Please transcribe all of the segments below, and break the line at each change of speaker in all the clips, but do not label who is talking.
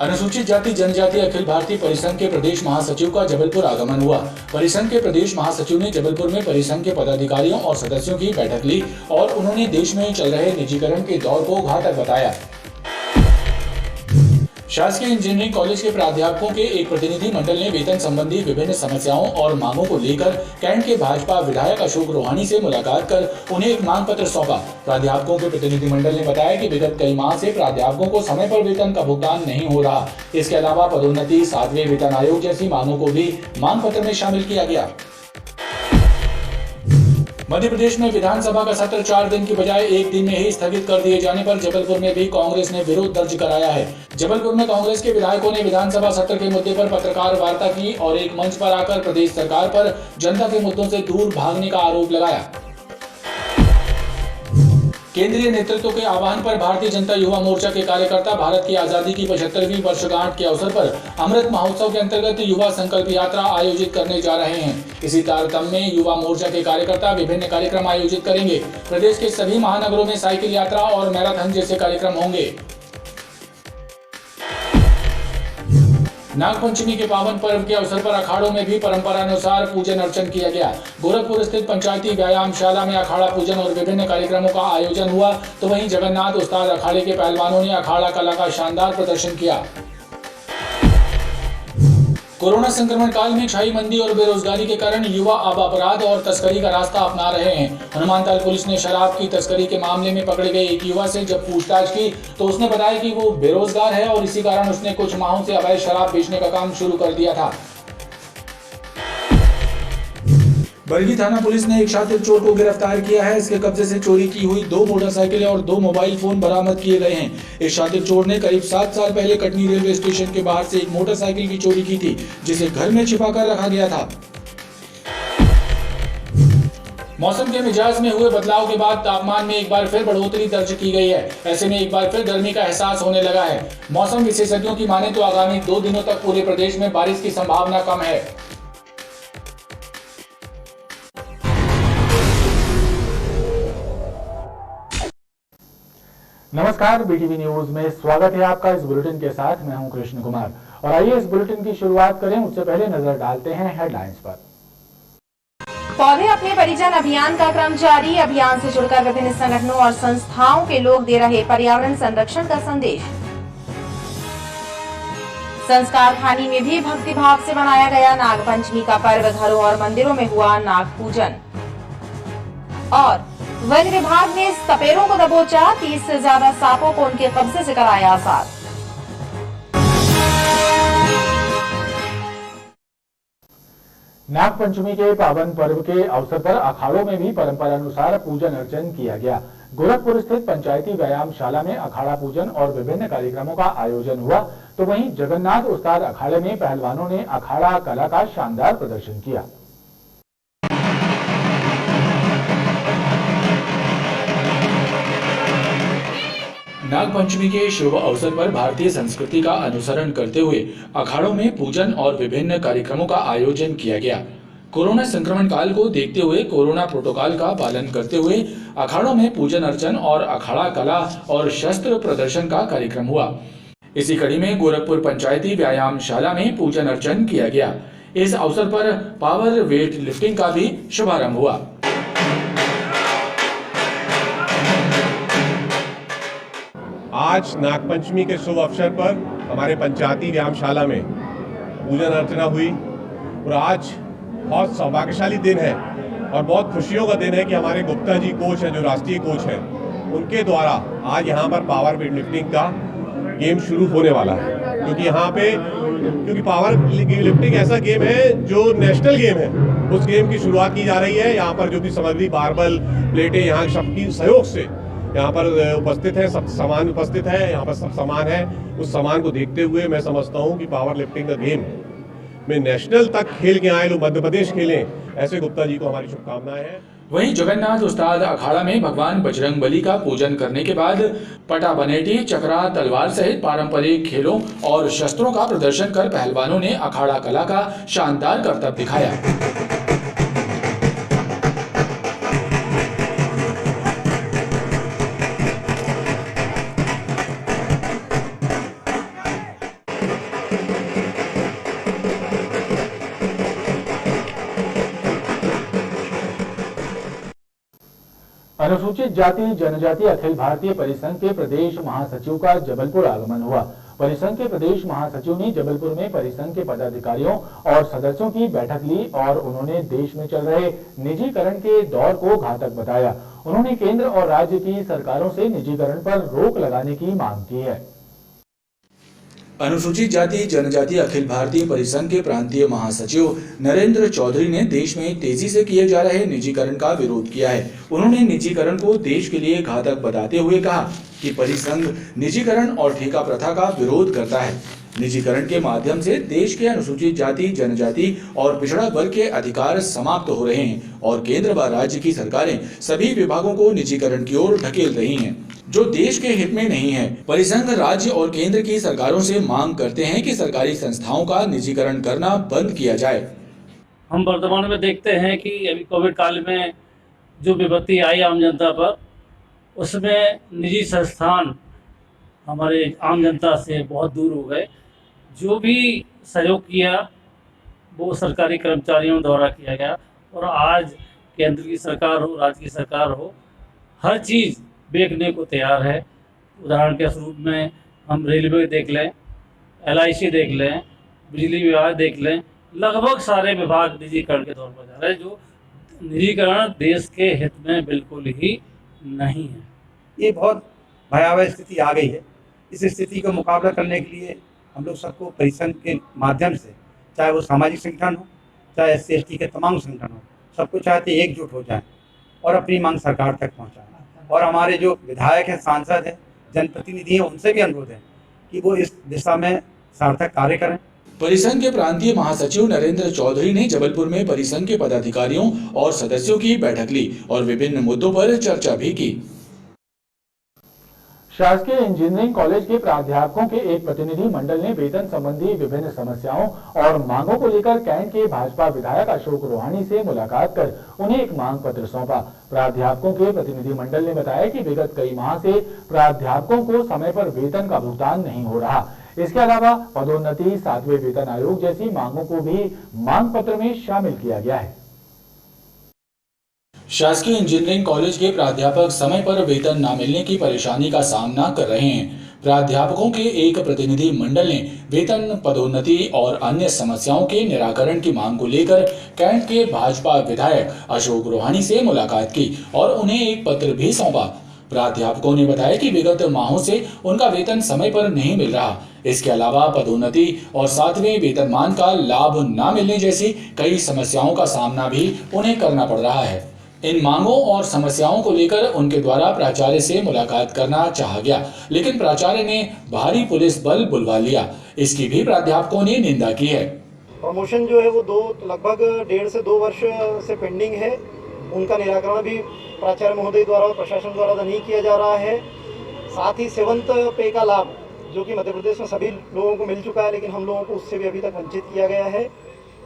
अनुसूचित जाति जनजाति अखिल भारतीय परिसंघ के प्रदेश महासचिव का जबलपुर आगमन हुआ। परिसंघ के प्रदेश महासचिव ने जबलपुर में परिसंघ के पदाधिकारियों और सदस्यों की बैठक ली और उन्होंने देश में चल रहे निजीकरण के दौर को घातक बताया। शासकीय इंजीनियरिंग कॉलेज के प्राध्यापकों के एक प्रतिनिधि मंडल ने वेतन संबंधी विभिन्न समस्याओं और मांगों को लेकर कैंट के भाजपा विधायक अशोक रोहानी से मुलाकात कर उन्हें एक मांग पत्र सौंपा। प्राध्यापकों के प्रतिनिधि मंडल ने बताया कि विगत कई माह से प्राध्यापकों को समय पर वेतन का भुगतान नहीं हो रहा। इसके अलावा पदोन्नति, 7वें वेतन आयोग जैसी मांगों को भी मांग पत्र में शामिल किया गया। मध्य प्रदेश में विधानसभा का सत्र 4 दिन की बजाय 1 दिन में ही स्थगित कर दिए जाने पर जबलपुर में भी कांग्रेस ने विरोध दर्ज कराया है। जबलपुर में कांग्रेस के विधायकों ने विधानसभा सत्र के मुद्दे पर पत्रकार वार्ता की और एक मंच पर आकर प्रदेश सरकार पर जनता के मुद्दों से दूर भागने का आरोप लगाया। केंद्रीय नेतृत्व के आह्वान पर भारतीय जनता युवा मोर्चा के कार्यकर्ता भारत की आजादी की 75वीं वर्षगांठ के अवसर पर अमृत महोत्सव के अंतर्गत युवा संकल्प यात्रा आयोजित करने जा रहे हैं। इसी तारतम्य में युवा मोर्चा के कार्यकर्ता विभिन्न कार्यक्रम आयोजित करेंगे। प्रदेश के सभी महानगरों में साइकिल यात्रा और मैराथन जैसे कार्यक्रम होंगे। नागपंचमी के पावन पर्व के अवसर पर अखाड़ों में भी परंपरानुसार पूजन अर्चन किया गया। गोरखपुर स्थित पंचायती व्यायामशाला में अखाड़ा पूजन और विभिन्न कार्यक्रमों का आयोजन हुआ, तो वहीं जगन्नाथ उस्ताद अखाड़े के पहलवानों ने अखाड़ा कला का शानदार प्रदर्शन किया। कोरोना संक्रमण काल में क्षयी मंदी और बेरोजगारी के कारण युवा अब अपराध और तस्करी का रास्ता अपना रहे हैं। हनुमानताल पुलिस ने शराब की तस्करी के मामले में पकड़े गए एक युवा से जब पूछताछ की तो उसने बताया कि वो बेरोजगार है और इसी कारण उसने कुछ माहों से अवैध शराब बेचने का काम शुरू कर दिया था। बरगी थाना पुलिस ने एक शातिर चोर को गिरफ्तार किया है। इसके कब्जे से चोरी की हुई 2 मोटरसाइकिलें और 2 मोबाइल फोन बरामद किए गए हैं। इस शातिर चोर ने करीब 7 साल पहले कटनी रेलवे स्टेशन के बाहर से एक मोटरसाइकिल की चोरी की थी, जिसे घर में छिपाकर रखा गया था। मौसम के मिजाज में हुए बदलाव के बाद तापमान में एक बार फिर बढ़ोतरी दर्ज की गई है। ऐसे में एक बार फिर गर्मी का एहसास होने लगा है। मौसम विशेषज्ञों की माने तो आगामी 2 दिनों तक पूरे प्रदेश में बारिश की संभावना कम है। नमस्कार, बीटीवी न्यूज में स्वागत है आपका। इस बुलेटिन के साथ मैं हूं कृष्ण कुमार और आइए इस बुलेटिन की शुरुआत करें। उससे पहले नजर डालते हैं हेडलाइंस पर।
पौधे अपने परिजन अभियान का क्रम जारी। अभियान से जुड़कर विभिन्न संगठनों और संस्थाओं के लोग दे रहे पर्यावरण संरक्षण का संदेश। संस्कार खानी में भी भक्ति भाव से मनाया गया नागपंचमी का पर्व। घरों और मंदिरों में हुआ नाग पूजन। और वन विभाग ने सपेरों को दबोचा। 30 से ज्यादा सांपों को उनके कब्जे से कराया आजाद।
नागपंचमी के पावन पर्व के अवसर पर अखाड़ों में भी परंपरानुसार पूजन अर्चन किया गया। गोरखपुर स्थित पंचायती व्यायामशाला में अखाड़ा पूजन और विभिन्न कार्यक्रमों का आयोजन हुआ, तो वहीं जगन्नाथ उस्ताद अखाड़े में पहलवानों ने अखाड़ा कला का शानदार प्रदर्शन किया। नागपंचमी के शुभ अवसर पर भारतीय संस्कृति का अनुसरण करते हुए अखाड़ों में पूजन और विभिन्न कार्यक्रमों का आयोजन किया गया। कोरोना संक्रमण काल को देखते हुए कोरोना प्रोटोकॉल का पालन करते हुए अखाड़ों में पूजन अर्चन और अखाड़ा कला और शस्त्र प्रदर्शन का कार्यक्रम हुआ। इसी कड़ी में गोरखपुर पंचायती व्यायामशाला में पूजन अर्चन किया गया। इस अवसर पर पावर वेट लिफ्टिंग का भी शुभारंभ हुआ।
आज नागपंचमी के शुभ अवसर पर हमारे पंचायती व्यायामशाला में पूजन अर्चना हुई और आज बहुत सौभाग्यशाली दिन है और बहुत खुशियों का दिन है कि हमारे गुप्ता जी कोच हैं, जो राष्ट्रीय कोच हैं, उनके द्वारा आज यहाँ पर पावर वेट लिफ्टिंग का गेम शुरू होने वाला है। क्योंकि पावर लिफ्टिंग ऐसा गेम है जो नेशनल गेम है, उस गेम की शुरुआत की जा रही है। यहाँ पर जो भी सामग्री, बारबल, प्लेटें, यहाँ सबकी सहयोग से यहाँ पर उपस्थित है, सब सामान उपस्थित है, यहाँ पर सब सामान है। उस सामान को देखते हुए मैं समझता हूँ कि पावर लिफ्टिंग का गेम में नेशनल तक खेल के आए लोग मध्य प्रदेश खेलें, ऐसे गुप्ता जी को हमारी शुभकामनाएं हैं।
वहीं जगन्नाथ उस्ताद अखाड़ा में भगवान बजरंगबली का पूजन करने के बाद पटा बनेटी, चक्रा, तलवार सहित पारंपरिक खेलों और शस्त्रों का प्रदर्शन कर पहलवानों ने अखाड़ा कला का शानदार करतब दिखाया। अनुसूचित जाति जनजाति अखिल भारतीय परिसंघ के प्रदेश महासचिव का जबलपुर आगमन हुआ। परिसंघ के प्रदेश महासचिव ने जबलपुर में परिसंघ के पदाधिकारियों और सदस्यों की बैठक ली और उन्होंने देश में चल रहे निजीकरण के दौर को घातक बताया। उन्होंने केंद्र और राज्य की सरकारों से निजीकरण पर रोक लगाने की मांग की है। अनुसूचित जाति जनजाति अखिल भारतीय परिसंघ के प्रांतीय महासचिव नरेंद्र चौधरी ने देश में तेजी से किए जा रहे निजीकरण का विरोध किया है। उन्होंने निजीकरण को देश के लिए घातक बताते हुए कहा कि परिसंघ निजीकरण और ठेका प्रथा का विरोध करता है। निजीकरण के माध्यम से देश के अनुसूचित जाति जनजाति और पिछड़ा वर्ग के अधिकार समाप्त हो रहे हैं और केंद्र व राज्य की सरकारें सभी विभागों को निजीकरण की ओर ढकेल रही हैं, जो देश के हित में नहीं है। परिसंघ राज्य और केंद्र की सरकारों से मांग करते हैं कि सरकारी संस्थाओं का निजीकरण करना बंद किया जाए।
हम वर्तमान में देखते हैं कि अभी कोविड काल में जो विपत्ति आई आम जनता पर, उसमें निजी संस्थान हमारे आम जनता से बहुत दूर हो गए। जो भी सहयोग किया वो सरकारी कर्मचारियों द्वारा किया गया और आज केंद्र की सरकार हो, राज्य की सरकार हो, हर चीज़ बेचने को तैयार है। उदाहरण के स्वरूप में हम रेलवे देख लें, LIC देख लें, बिजली विभाग देख लें, लगभग सारे विभाग निजीकरण के तौर पर जा रहे हैं, जो निजीकरण देश के हित में बिल्कुल ही नहीं है।
ये बहुत भयावह स्थिति आ गई है। इस स्थिति का मुकाबला करने के लिए हम लोग सबको परिसंघ के माध्यम से, चाहे वो सामाजिक संगठन हो, चाहे SC/ST के तमाम संगठन हो, सबको चाहते एकजुट हो जाएं और अपनी मांग सरकार तक पहुंचाएं। और हमारे जो विधायक हैं, सांसद हैं, जनप्रतिनिधि हैं, उनसे भी अनुरोध है कि वो इस दिशा में सार्थक कार्य करें।
परिसंघ के प्रांतीय महासचिव नरेंद्र चौधरी ने जबलपुर में परिसंघ के पदाधिकारियों और सदस्यों की बैठक ली और विभिन्न मुद्दों पर चर्चा भी की। शासकीय इंजीनियरिंग कॉलेज के प्राध्यापकों के एक प्रतिनिधि मंडल ने वेतन संबंधी विभिन्न समस्याओं और मांगों को लेकर कैंट के भाजपा विधायक अशोक रोहानी से मुलाकात कर उन्हें एक मांग पत्र सौंपा। प्राध्यापकों के प्रतिनिधि मंडल ने बताया कि विगत कई माह से प्राध्यापकों को समय पर वेतन का भुगतान नहीं हो रहा। इसके अलावा पदोन्नति, 7वें वेतन आयोग जैसी मांगों को भी मांग पत्र में शामिल किया गया है। शासकीय इंजीनियरिंग कॉलेज के प्राध्यापक समय पर वेतन न मिलने की परेशानी का सामना कर रहे हैं। प्राध्यापकों के एक प्रतिनिधि मंडल ने वेतन, पदोन्नति और अन्य समस्याओं के निराकरण की मांग को लेकर कैंट के भाजपा विधायक अशोक रोहानी से मुलाकात की और उन्हें एक पत्र भी सौंपा। प्राध्यापकों ने बताया कि विगत माहों से उनका वेतन समय पर नहीं मिल रहा। इसके अलावा पदोन्नति और 7वें वेतनमान का लाभ न मिलने जैसी कई समस्याओं का सामना भी उन्हें करना पड़ रहा है। इन मांगों और समस्याओं को लेकर उनके द्वारा प्राचार्य से मुलाकात करना चाहा गया, लेकिन प्राचार्य ने भारी पुलिस बल बुलवा लिया। इसकी भी प्राध्यापकों ने निंदा की है।
प्रमोशन जो है वो लगभग 1.5 से 2 वर्ष से पेंडिंग है। उनका निराकरण भी प्राचार्य महोदय द्वारा और प्रशासन द्वारा नहीं किया जा रहा है। साथ ही 7th पे का लाभ जो कि मध्य प्रदेश में सभी लोगों को मिल चुका है, लेकिन हम लोगों को उससे भी अभी तक वंचित किया गया है।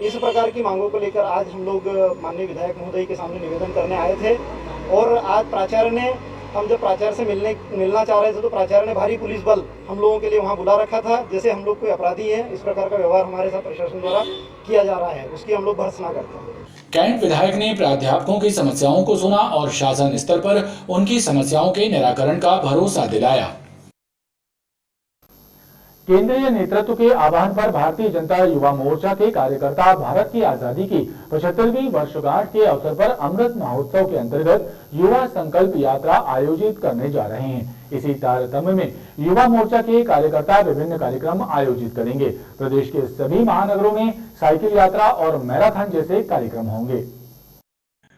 इस प्रकार की मांगों को लेकर आज हम लोग माननीय विधायक महोदय के सामने निवेदन करने आए थे और आज प्राचार्य ने, हम जब प्राचार्य से मिलना चाह रहे थे तो प्राचार्य ने भारी पुलिस बल हम लोगों के लिए वहां बुला रखा था, जैसे हम लोग कोई अपराधी हैं। इस प्रकार का व्यवहार हमारे साथ प्रशासन द्वारा किया जा रहा है, उसकी हम लोग भर्त्सना करते हैं।
कैंट विधायक ने प्राध्यापकों की समस्याओं को सुना और शासन स्तर पर उनकी समस्याओं के निराकरण का भरोसा दिलाया। केंद्रीय नेतृत्व के आह्वान पर भारतीय जनता युवा मोर्चा के कार्यकर्ता भारत की आजादी की 75वीं वर्षगांठ के अवसर पर अमृत महोत्सव के अंतर्गत युवा संकल्प यात्रा आयोजित करने जा रहे हैं। इसी तारतम्य में युवा मोर्चा के कार्यकर्ता विभिन्न कार्यक्रम आयोजित करेंगे। प्रदेश के सभी महानगरों में साइकिल यात्रा और मैराथन जैसे कार्यक्रम होंगे।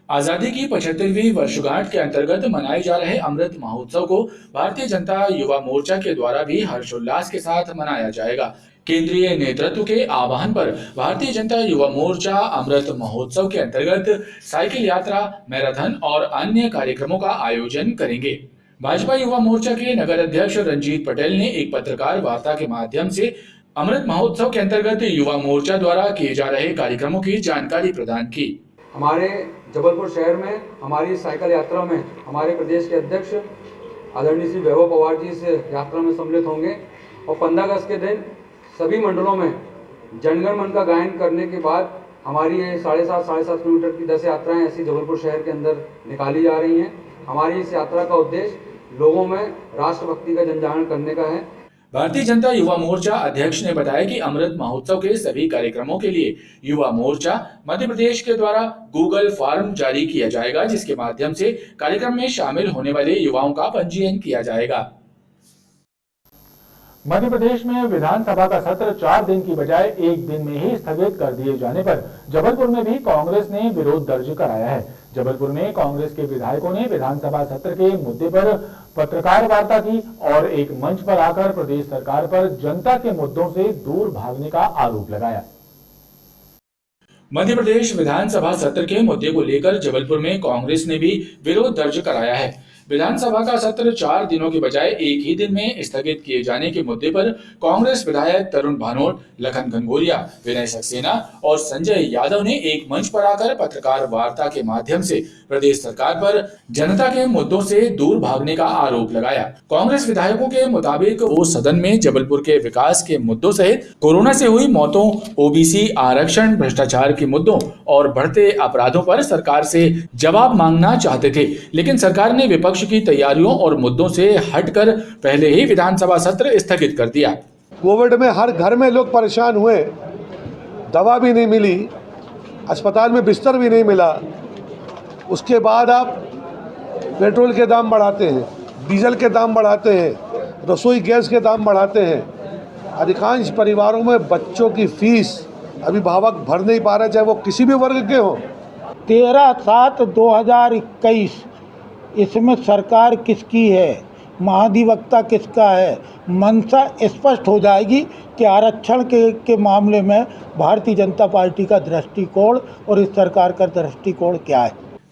आजादी की 75वीं वर्षगांठ के अंतर्गत मनाए जा रहे अमृत महोत्सव को भारतीय जनता युवा मोर्चा के द्वारा भी हर्षोल्लास के साथ मनाया जाएगा। केंद्रीय नेतृत्व के आह्वान पर भारतीय जनता युवा मोर्चा अमृत महोत्सव के अंतर्गत साइकिल यात्रा, मैराथन और अन्य कार्यक्रमों का आयोजन करेंगे। भाजपा युवा मोर्चा के नगर अध्यक्ष रंजीत पटेल ने एक पत्रकार वार्ता के माध्यम से अमृत महोत्सव के अंतर्गत युवा मोर्चा द्वारा किए जा रहे कार्यक्रमों की जानकारी प्रदान की।
हमारे जबलपुर शहर में हमारी साइकिल यात्रा में हमारे प्रदेश के अध्यक्ष आदरणीय श्री वैभव पवार जी इस यात्रा में सम्मिलित होंगे और 15 अगस्त के दिन सभी मंडलों में जनगण मन का गायन करने के बाद हमारी ये 7.5 किलोमीटर की 10 यात्राएं ऐसी जबलपुर शहर के अंदर निकाली जा रही हैं हमारी इस यात्रा का उद्देश्य लोगों में राष्ट्रभक्ति का जनजागरण करने का है।
भारतीय जनता युवा मोर्चा अध्यक्ष ने बताया कि अमृत महोत्सव के सभी कार्यक्रमों के लिए युवा मोर्चा मध्य प्रदेश के द्वारा गूगल फॉर्म जारी किया जाएगा, जिसके माध्यम से कार्यक्रम में शामिल होने वाले युवाओं का पंजीयन किया जाएगा। मध्य प्रदेश में विधानसभा का सत्र 4 दिन की बजाय 1 दिन में ही स्थगित कर दिए जाने पर जबलपुर में भी कांग्रेस ने विरोध दर्ज कराया है। जबलपुर में कांग्रेस के विधायकों ने विधानसभा सत्र के मुद्दे पर पत्रकार वार्ता की और एक मंच पर आकर प्रदेश सरकार पर जनता के मुद्दों से दूर भागने का आरोप लगाया। मध्य प्रदेश विधानसभा सत्र के मुद्दे को लेकर जबलपुर में कांग्रेस ने भी विरोध दर्ज कराया है। विधानसभा का सत्र 4 दिनों के बजाय 1 ही दिन में स्थगित किए जाने के मुद्दे पर कांग्रेस विधायक तरुण भानोट, लखन घनघोरिया, विनय सक्सेना और संजय यादव ने एक मंच पर आकर पत्रकार वार्ता के माध्यम से प्रदेश सरकार पर जनता के मुद्दों से दूर भागने का आरोप लगाया। कांग्रेस विधायकों के मुताबिक वो सदन में जबलपुर के विकास के मुद्दों सहित कोरोना से हुई मौतों, ओबीसी आरक्षण, भ्रष्टाचार के मुद्दों और बढ़ते अपराधों पर सरकार से जवाब मांगना चाहते थे, लेकिन सरकार ने विपक्ष की तैयारियों और मुद्दों से हटकर पहले ही विधानसभा सत्र स्थगित कर दिया।
कोविड में हर घर में लोग परेशान हुए, दवा भी नहीं मिली, अस्पताल में बिस्तर भी नहीं मिला। उसके बाद आप पेट्रोल के दाम बढ़ाते हैं, डीजल के दाम बढ़ाते हैं, रसोई गैस के दाम बढ़ाते हैं। अधिकांश परिवारों में बच्चों की फीस अभिभावक भर नहीं पा रहे, चाहे वो किसी भी वर्ग के हों।
13/7/2021 इसमें सरकार किसकी है, महाधिवक्ता किसका है, मंशा स्पष्ट हो जाएगी कि आरक्षण के मामले में भारतीय जनता पार्टी का दृष्टिकोण और इस सरकार का दृष्टिकोण क्या है।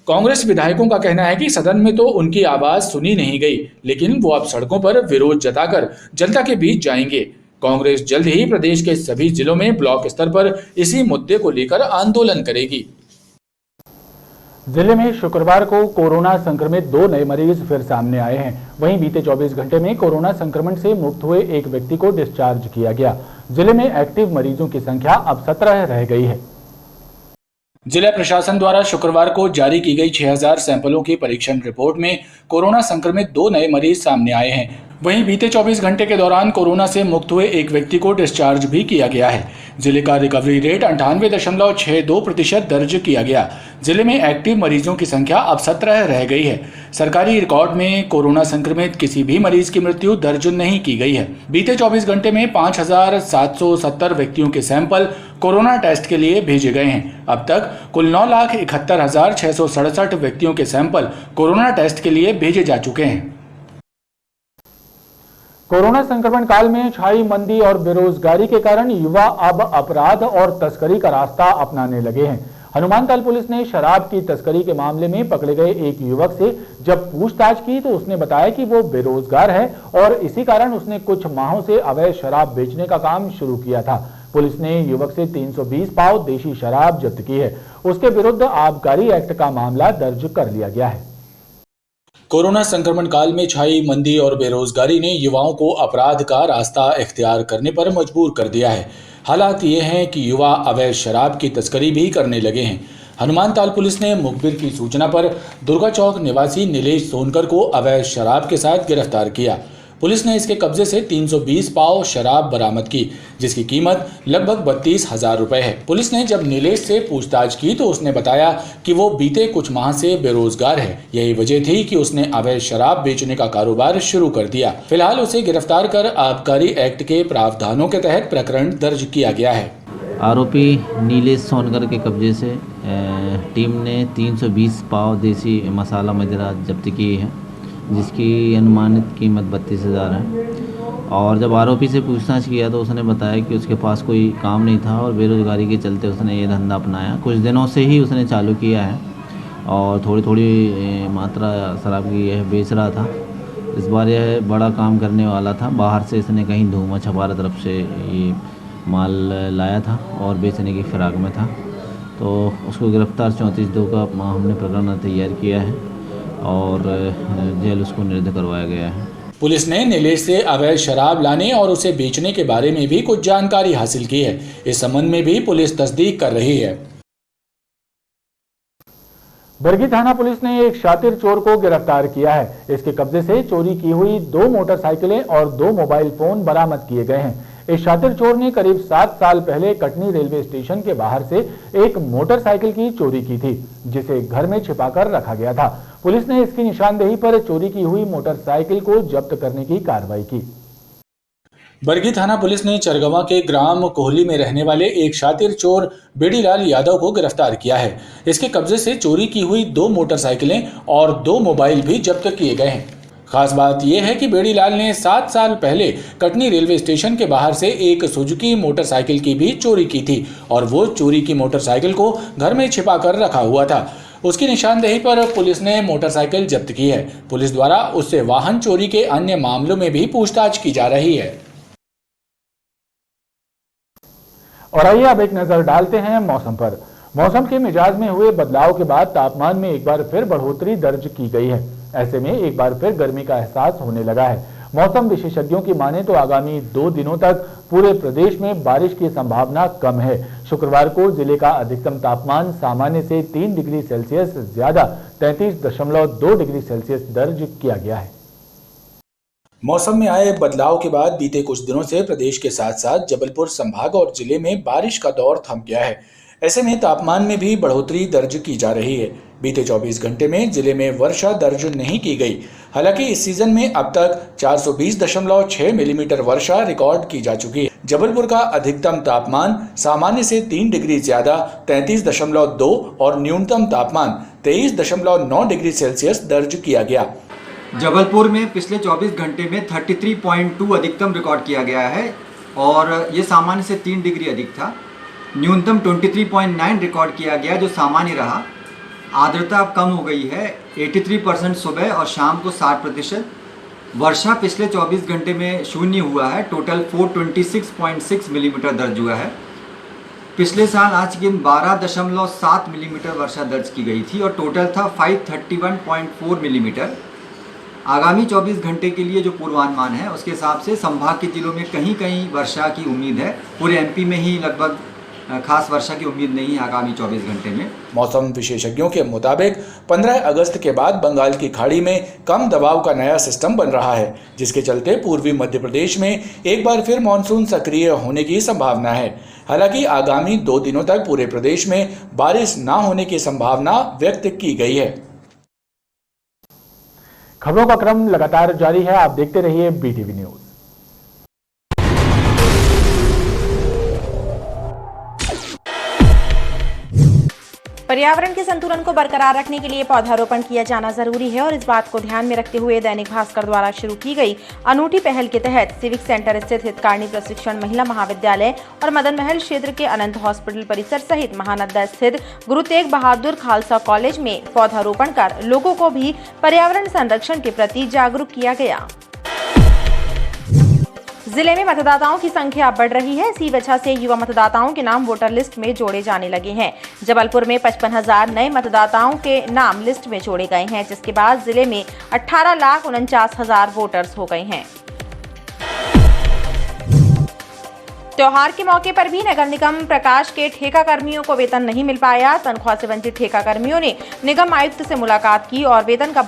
कांग्रेस विधायकों का कहना है कि सदन में तो उनकी आवाज सुनी नहीं गई, लेकिन वो अब सड़कों पर विरोध जताकर जनता के बीच जाएंगे। कांग्रेस जल्द ही प्रदेश के सभी जिलों में ब्लॉक स्तर पर इसी मुद्दे को लेकर आंदोलन करेगी। जिले में शुक्रवार को कोरोना संक्रमित 2 नए मरीज फिर सामने आए हैं। वहीं बीते 24 घंटे में कोरोना संक्रमण से मुक्त हुए एक व्यक्ति को डिस्चार्ज किया गया। जिले में एक्टिव मरीजों की संख्या अब 17 रह गई है। जिला प्रशासन द्वारा शुक्रवार को जारी की गई 6000 सैंपलों की परीक्षण रिपोर्ट में कोरोना संक्रमित 2 नए मरीज सामने आए हैं। वहीं बीते 24 घंटे के दौरान कोरोना से मुक्त हुए एक व्यक्ति को डिस्चार्ज भी किया गया है। जिले का रिकवरी रेट 98.62% दर्ज किया गया। जिले में एक्टिव मरीजों की संख्या अब 17 रह गई है। सरकारी रिकॉर्ड में कोरोना संक्रमित किसी भी मरीज की मृत्यु दर्ज नहीं की गई है। बीते 24 घंटे में 5770 व्यक्तियों के सैंपल कोरोना टेस्ट के लिए भेजे गए हैं। अब तक कुल 9,71,667 व्यक्तियों के सैंपल कोरोना टेस्ट के लिए भेजे जा चुके हैं। कोरोना संक्रमण काल में छाई मंदी और बेरोजगारी के कारण युवा अब अपराध और तस्करी का रास्ता अपनाने लगे हैं। हनुमानताल पुलिस ने शराब की तस्करी के मामले में पकड़े गए एक युवक से जब पूछताछ की तो उसने बताया कि वो बेरोजगार है और इसी कारण उसने कुछ माहों से अवैध शराब बेचने का काम शुरू किया था। पुलिस ने युवक से 320 पाव देशी शराब जब्त की है। उसके विरुद्ध आबकारी एक्ट का मामला दर्ज कर लिया गया है। कोरोना संक्रमण काल में छाई मंदी और बेरोजगारी ने युवाओं को अपराध का रास्ता इख्तियार करने पर मजबूर कर दिया है। हालात ये हैं कि युवा अवैध शराब की तस्करी भी करने लगे हैं। हनुमानताल पुलिस ने मुखबिर की सूचना पर दुर्गा चौक निवासी नीलेश सोनकर को अवैध शराब के साथ गिरफ्तार किया। पुलिस ने इसके कब्जे से 320 पाव शराब बरामद की, जिसकी कीमत लगभग 32,000 रुपए है। पुलिस ने जब नीलेश से पूछताछ की तो उसने बताया कि वो बीते कुछ माह से बेरोजगार है। यही वजह थी कि उसने अवैध शराब बेचने का कारोबार शुरू कर दिया। फिलहाल उसे गिरफ्तार कर आबकारी एक्ट के प्रावधानों के तहत प्रकरण दर्ज किया गया है।
आरोपी नीलेश सोनकर के कब्जे से टीम ने 320 पाव देसी मसाला मदिरा जब्त की है, जिसकी अनुमानित कीमत 32,000 है। और जब आरोपी से पूछताछ किया तो उसने बताया कि उसके पास कोई काम नहीं था और बेरोजगारी के चलते उसने ये धंधा अपनाया। कुछ दिनों से ही उसने चालू किया है और थोड़ी थोड़ी मात्रा शराब की यह बेच रहा था। इस बार यह बड़ा काम करने वाला था। बाहर से इसने कहीं धूमा छपारा तरफ से ये माल लाया था और बेचने की फिराक में था, तो उसको गिरफ्तार 34/2 का हमने प्रकरण तैयार किया है और जेल उसको निर्ध करवाया गया है।
पुलिस ने नीलेश से अवैध शराब लाने और उसे बेचने के बारे में भी कुछ जानकारी हासिल की है। इस संबंध में भी पुलिस तस्दीक कर रही है। बरगी थाना पुलिस ने एक शातिर चोर को गिरफ्तार किया है। इसके कब्जे से चोरी की हुई 2 मोटरसाइकिलें और 2 मोबाइल फोन बरामद किए गए हैं। इस शातिर चोर ने करीब 7 साल पहले कटनी रेलवे स्टेशन के बाहर से एक मोटरसाइकिल की चोरी की थी, जिसे घर में छिपाकर रखा गया था। पुलिस ने इसकी निशानदेही पर चोरी की हुई मोटरसाइकिल को जब्त करने की कार्रवाई की। बरगी थाना पुलिस ने चरगवा के ग्राम कोहली में रहने वाले एक शातिर चोर बेड़ीलाल यादव को गिरफ्तार किया है। इसके कब्जे से चोरी की हुई 2 मोटरसाइकिलें और 2 मोबाइल भी जब्त किए गए हैं। खास बात यह है कि बेड़ीलाल ने 7 साल पहले कटनी रेलवे स्टेशन के बाहर से एक सुजुकी मोटरसाइकिल की भी चोरी की थी और वो चोरी की मोटरसाइकिल को घर में छिपा कर रखा हुआ था। उसकी निशानदेही पर पुलिस ने मोटरसाइकिल जब्त की है। पुलिस द्वारा उससे वाहन चोरी के अन्य मामलों में भी पूछताछ की जा रही है। और आइए अब एक नजर डालते हैं मौसम पर। मौसम के मिजाज में हुए बदलाव के बाद तापमान में एक बार फिर बढ़ोतरी दर्ज की गई है। ऐसे में एक बार फिर गर्मी का एहसास होने लगा है। मौसम विशेषज्ञों की माने तो आगामी 2 दिनों तक पूरे प्रदेश में बारिश की संभावना कम है। शुक्रवार को जिले का अधिकतम तापमान सामान्य से 3 डिग्री सेल्सियस ज्यादा 33.2 डिग्री सेल्सियस दर्ज किया गया है। मौसम में आए बदलाव के बाद बीते कुछ दिनों से प्रदेश के साथ साथ जबलपुर संभाग और जिले में बारिश का दौर थम गया है। ऐसे में तापमान में भी बढ़ोतरी दर्ज की जा रही है। बीते 24 घंटे में जिले में वर्षा दर्ज नहीं की गई। हालांकि इस सीजन में अब तक 420.6 मिलीमीटर वर्षा रिकॉर्ड की जा चुकी है। जबलपुर का अधिकतम तापमान सामान्य से 3 डिग्री ज्यादा 33.2 और न्यूनतम तापमान 23.9 डिग्री सेल्सियस दर्ज किया गया।
जबलपुर में पिछले 24 घंटे में 33.2 अधिकतम रिकॉर्ड किया गया है और ये सामान्य से 3 डिग्री अधिक था। न्यूनतम 23.9 रिकॉर्ड किया गया जो सामान्य रहा। आर्द्रता अब कम हो गई है, 83% सुबह और शाम को 60%। वर्षा पिछले 24 घंटे में शून्य हुआ है। टोटल 426.6 मिलीमीटर दर्ज हुआ है। पिछले साल आज के दिन 12.7 मिलीमीटर वर्षा दर्ज की गई थी और टोटल था 531.4 मिलीमीटर। आगामी 24 घंटे के लिए जो पूर्वानुमान है उसके हिसाब से संभाग के जिलों में कहीं कहीं वर्षा की उम्मीद है। पूरे एमपी में ही लगभग खास वर्षा की उम्मीद नहीं है आगामी 24 घंटे में।
मौसम विशेषज्ञों के मुताबिक 15 अगस्त के बाद बंगाल की खाड़ी में कम दबाव का नया सिस्टम बन रहा है, जिसके चलते पूर्वी मध्य प्रदेश में एक बार फिर मानसून सक्रिय होने की संभावना है। हालांकि आगामी 2 दिनों तक पूरे प्रदेश में बारिश न होने की संभावना व्यक्त की गई है। खबरों का क्रम लगातार जारी है, आप देखते रहिए BTV न्यूज।
पर्यावरण के संतुलन को बरकरार रखने के लिए पौधारोपण किया जाना जरूरी है और इस बात को ध्यान में रखते हुए दैनिक भास्कर द्वारा शुरू की गई अनूठी पहल के तहत सिविक सेंटर स्थित हितकारिणी प्रशिक्षण महिला महाविद्यालय और मदन महल क्षेत्र के अनंत हॉस्पिटल परिसर सहित महानदा स्थित गुरु तेग बहादुर खालसा कॉलेज में पौधारोपण कर लोगों को भी पर्यावरण संरक्षण के प्रति जागरूक किया गया। जिले में मतदाताओं की संख्या बढ़ रही है। इसी वजह से युवा मतदाताओं के नाम वोटर लिस्ट में जोड़े जाने लगे हैं। जबलपुर में 55,000 नए मतदाताओं के नाम लिस्ट में जोड़े गए हैं, जिसके बाद जिले में 18,49,000 वोटर्स हो गए हैं। त्योहार के मौके पर भी नगर निगम प्रकाश के ठेका कर्मियों को वेतन नहीं मिल पाया। तनख्वाह से वंचित ठेका कर्मियों ने निगम आयुक्त से मुलाकात की और वेतन का